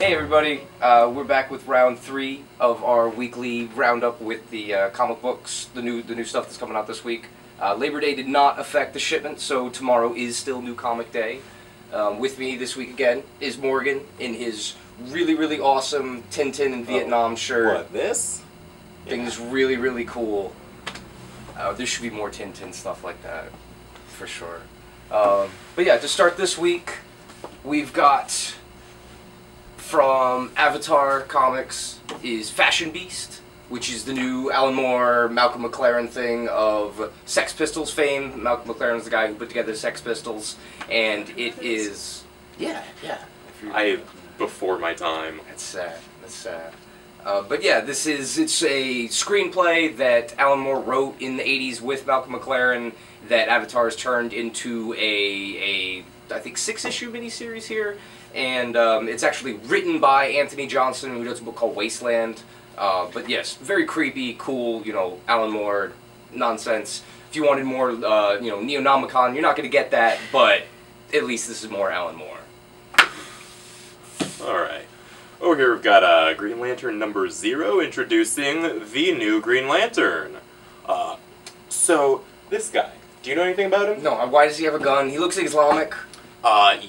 Hey everybody, we're back with round 3 of our weekly roundup with the comic books, the new stuff that's coming out this week. Labor Day did not affect the shipment, so tomorrow is still New Comic Day. With me this week again is Morgan in his really awesome Tintin in Vietnam shirt. What, this? Thing is really cool. There should be more Tintin stuff like that, for sure. But yeah, to start this week, we've got from Avatar Comics is Fashion Beast, which is the new Alan Moore, Malcolm McLaren thing of Sex Pistols fame. Malcolm McLaren's the guy who put together the Sex Pistols, and it is... Yeah. Before my time. That's sad, that's sad. But yeah, it's a screenplay that Alan Moore wrote in the 80s with Malcolm McLaren that Avatar has turned into I think 6-issue miniseries here. And it's actually written by Anthony Johnson, who does a book called Wasteland. But yes, very creepy, cool, Alan Moore nonsense. If you wanted more, Neonomicon, you're not going to get that, but at least this is more Alan Moore. Alright. Over here we've got Green Lantern number 0 introducing the new Green Lantern. So, this guy, do you know anything about him? No, why does he have a gun? He looks Islamic.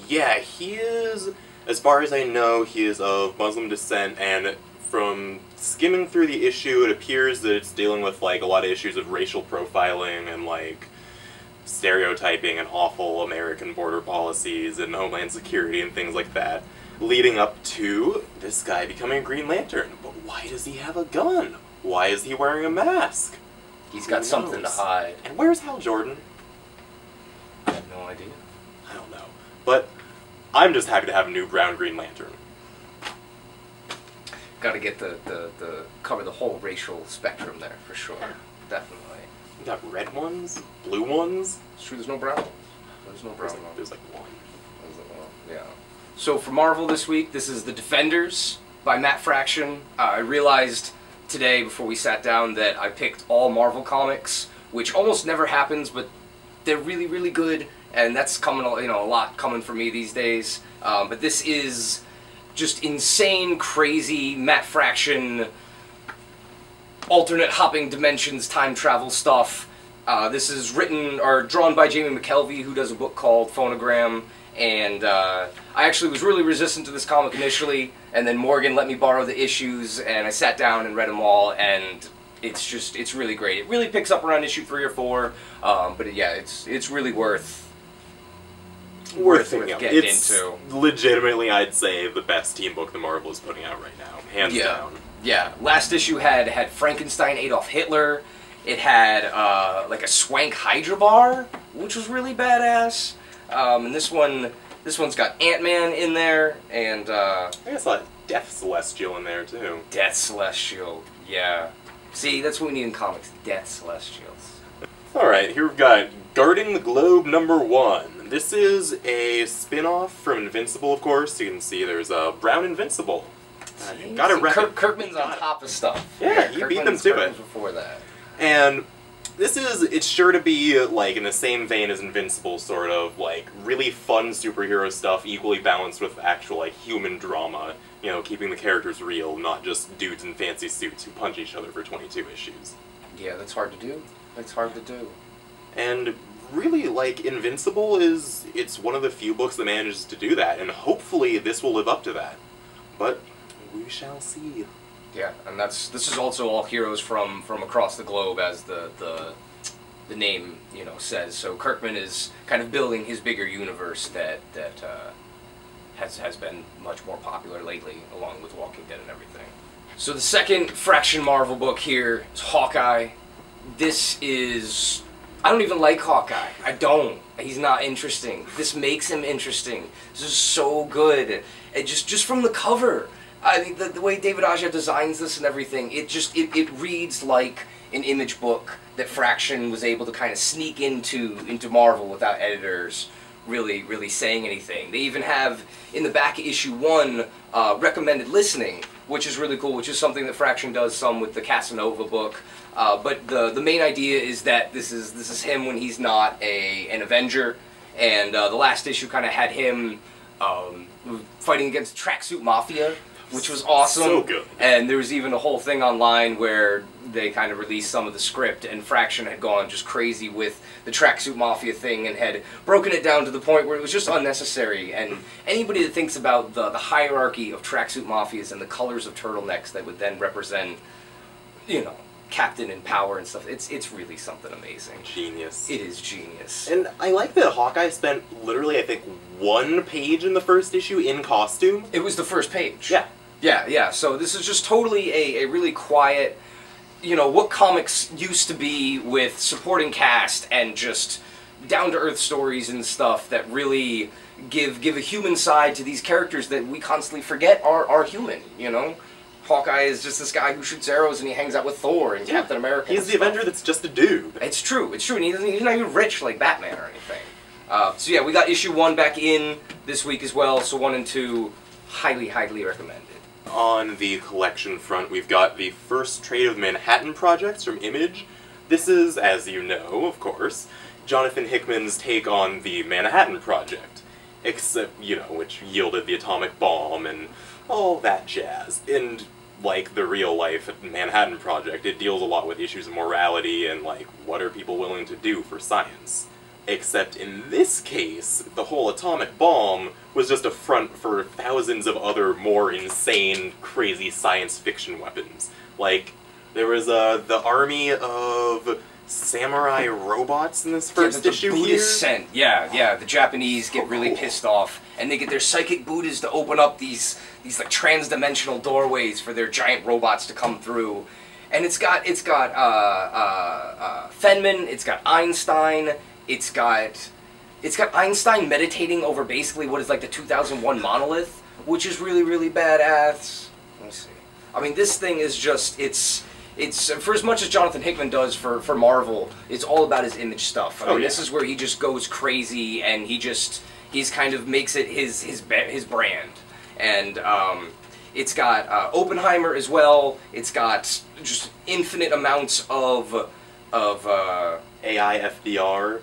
Yeah, he is, as far as I know, he is of Muslim descent, and from skimming through the issue, it appears that it's dealing with, like, a lot of issues of racial profiling and, like, stereotyping and awful American border policies and Homeland Security and things like that, leading up to this guy becoming a Green Lantern. But why does he have a gun? Why is he wearing a mask? He's got something to hide. And where's Hal Jordan? I have no idea. I don't know. But I'm just happy to have a new brown Green Lantern. Got to get cover the whole racial spectrum there for sure. Definitely. We got red ones, blue ones. It's true. There's no brown ones. There's no brown ones. There's like one. Yeah. So for Marvel this week, this is The Defenders by Matt Fraction. I realized today before we sat down that I picked all Marvel comics, which almost never happens, but they're really good. And that's coming, a lot coming for me these days. But this is just insane, crazy Matt Fraction, alternate hopping dimensions, time travel stuff. This is written or drawn by Jamie McKelvey, who does a book called Phonogram. And I actually was really resistant to this comic initially, and then Morgan let me borrow the issues, and I sat down and read them all, and it's really great. It really picks up around issue 3 or 4, but yeah, it's really worth getting into. Legitimately, I'd say, the best team book the Marvel is putting out right now, hands down. Yeah, last issue had Frankenstein Adolf Hitler. It had like a swank Hydra bar, which was really badass. And this one's got Ant-Man in there, and I guess a lot of Death Celestial in there too. Death Celestial, yeah. See, that's what we need in comics, Death Celestials. Alright, here we've got Guarding the Globe number 1. This is a spin-off from Invincible, of course. You can see there's a Brown Invincible. Kirkman's on top of stuff. Yeah, he beat them to it. Before that. And it's sure to be, like, in the same vein as Invincible, sort of, like, really fun superhero stuff, equally balanced with actual, like, human drama, keeping the characters real, not just dudes in fancy suits who punch each other for 22 issues. Yeah, that's hard to do. That's hard to do. And really, like, Invincible it's one of the few books that manages to do that, and hopefully this will live up to that. But we shall see. Yeah, and this is also all heroes from across the globe, as the name says. So Kirkman is kind of building his bigger universe that has been much more popular lately, along with Walking Dead and everything. So the second Fraction Marvel book here is Hawkeye. This is... I don't even like Hawkeye. I don't. He's not interesting. This makes him interesting. This is so good. And just from the cover. I think the way David Aja designs this and everything, it reads like an Image book that Fraction was able to kind of sneak into Marvel without editors really saying anything. They even have in the back of issue 1 recommended listening, which is really cool, which is something that Fraction does some with the Casanova book. But the main idea is that this is him when he's not an Avenger, and the last issue kind of had him fighting against Tracksuit Mafia, which was awesome. So good. And there was even a whole thing online where they kind of released some of the script, and Fraction had gone just crazy with the Tracksuit Mafia thing and had broken it down to the point where it was just unnecessary. And anybody that thinks about the hierarchy of Tracksuit Mafias and the colors of turtlenecks that would then represent, you know, Captain and power and stuff, it's really something amazing. Genius. It is genius. And I like that Hawkeye spent literally, I think, 1 page in the first issue in costume. It was the first page. Yeah. Yeah. So this is just totally a really quiet, you know, what comics used to be with supporting cast and just down-to-earth stories and stuff that really give a human side to these characters that we constantly forget are human, you know? Hawkeye is just this guy who shoots arrows and he hangs out with Thor and Captain America. He's the Avenger that's just a dude. It's true, and he's not even rich like Batman or anything. So yeah, we got issue 1 back in this week as well, so 1 and 2, highly, highly recommended. On the collection front, we've got the first trade of Manhattan Projects from Image. This is, as you know, of course, Jonathan Hickman's take on the Manhattan Project. Except, you know, which yielded the atomic bomb and all that jazz. And like the real-life Manhattan Project, it deals a lot with issues of morality and, like, what are people willing to do for science. Except in this case, the whole atomic bomb was just a front for thousands of other more insane, crazy science fiction weapons. Like, there was the army of samurai robots in this first issue here. Buddhist scent. Yeah, the Japanese get really pissed off, and they get their psychic Buddhas to open up these like trans-dimensional doorways for their giant robots to come through. And it's got Fenman, it's got Einstein, it's got Einstein meditating over basically what is like the 2001 monolith, which is really, really badass. Let me see. I mean, this thing is just, it's for as much as Jonathan Hickman does for Marvel, it's all about his Image stuff. I mean, this is where he just goes crazy and he's kind of makes it his brand. And it's got Oppenheimer as well. It's got just infinite amounts of AI FDR.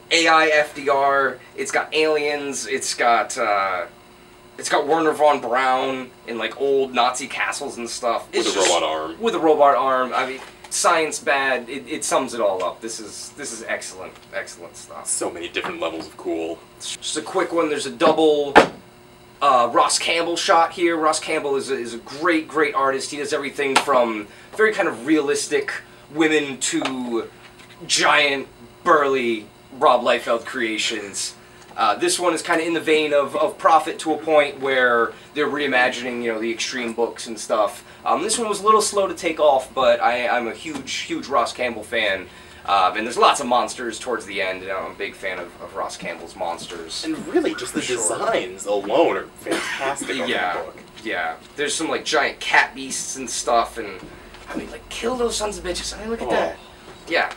It's got aliens. It's got Werner von Braun in like old Nazi castles and stuff. With a robot arm. With a robot arm. I mean, science bad. It sums it all up. This is excellent stuff. So many different levels of cool. Just a quick one. There's a double Ross Campbell shot here. Ross Campbell is a great artist. He does everything from very kind of realistic women to giant, burly Rob Liefeld creations. This one is kind of in the vein of Prophet to a point where they're reimagining, you know, the Extreme books and stuff. This one was a little slow to take off, but I'm a huge Ross Campbell fan. And there's lots of monsters towards the end, and I'm a big fan of Ross Campbell's monsters. And really, just the designs alone are fantastic on the book. Yeah. There's some, like, giant cat beasts and stuff, and, I mean, like, kill those sons of bitches. I mean, look at that. Yeah.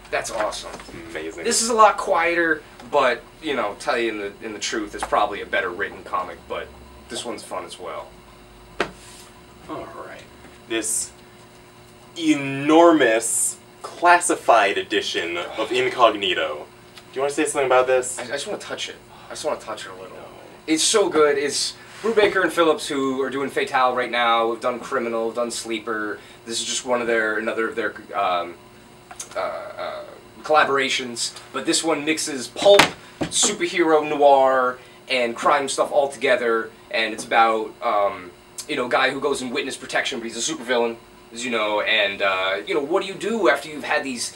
That's awesome. It's amazing. This is a lot quieter, but, you know, tell you in the truth, it's probably a better written comic, but this one's fun as well. Alright. This enormous classified edition of Incognito. Do you want to say something about this? I just want to touch it. I just want to touch it a little. No. It's so good. It's Brubaker and Phillips, who are doing Fatale right now. We've done Criminal, done Sleeper. This is just another of their collaborations. But this one mixes pulp, superhero, noir, and crime stuff all together. And it's about you know, a guy who goes in witness protection, but he's a supervillain, as you know. And you know, what do you do after you've had these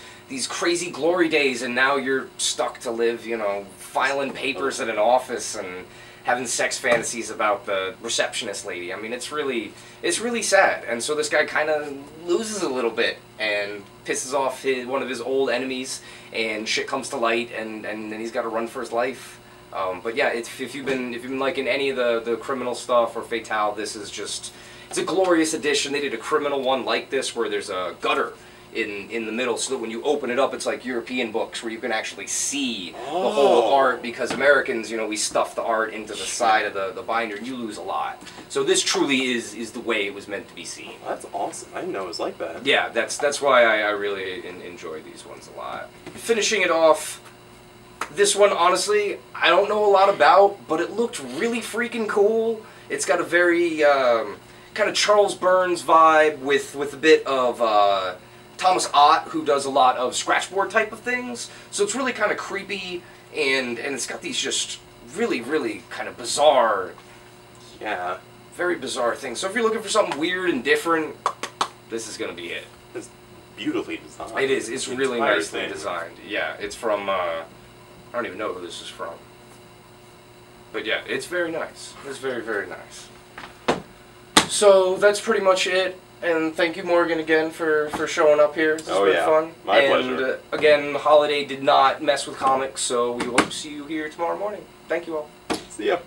crazy glory days, and now you're stuck to live, you know, filing papers at an office and having sex fantasies about the receptionist lady. I mean, it's really sad. And so this guy kind of loses a little bit and pisses off one of his old enemies, and shit comes to light, and then he's got to run for his life. But yeah, if you've been liking any of the Criminal stuff or Fatale, this is just, it's a glorious addition. They did a Criminal one like this where there's a gutter in the middle, so that when you open it up, it's like European books where you can actually see the whole art, because Americans, you know, we stuff the art into the side of the binder, and you lose a lot. So this truly is the way it was meant to be seen. That's awesome. I didn't know it was like that. Yeah, that's why I really enjoy these ones a lot. Finishing it off, This one, honestly, I don't know a lot about, but it looked really freaking cool. It's got a very kind of Charles Burns vibe with a bit of Thomas Ott, who does a lot of scratchboard type of things. So it's really kind of creepy, and it's got these just really, really kind of bizarre, Yeah. very bizarre things. So if you're looking for something weird and different, this is going to be it. It's beautifully designed. It is. It's really entire nicely thing. designed. Yeah, it's from, I don't even know who this is from. But yeah, it's very nice. It's very, very nice. So that's pretty much it. And thank you, Morgan, again for showing up here. This has been fun. My pleasure. pleasure. Again, the holiday did not mess with comics, so we hope to see you here tomorrow morning. Thank you all. See ya.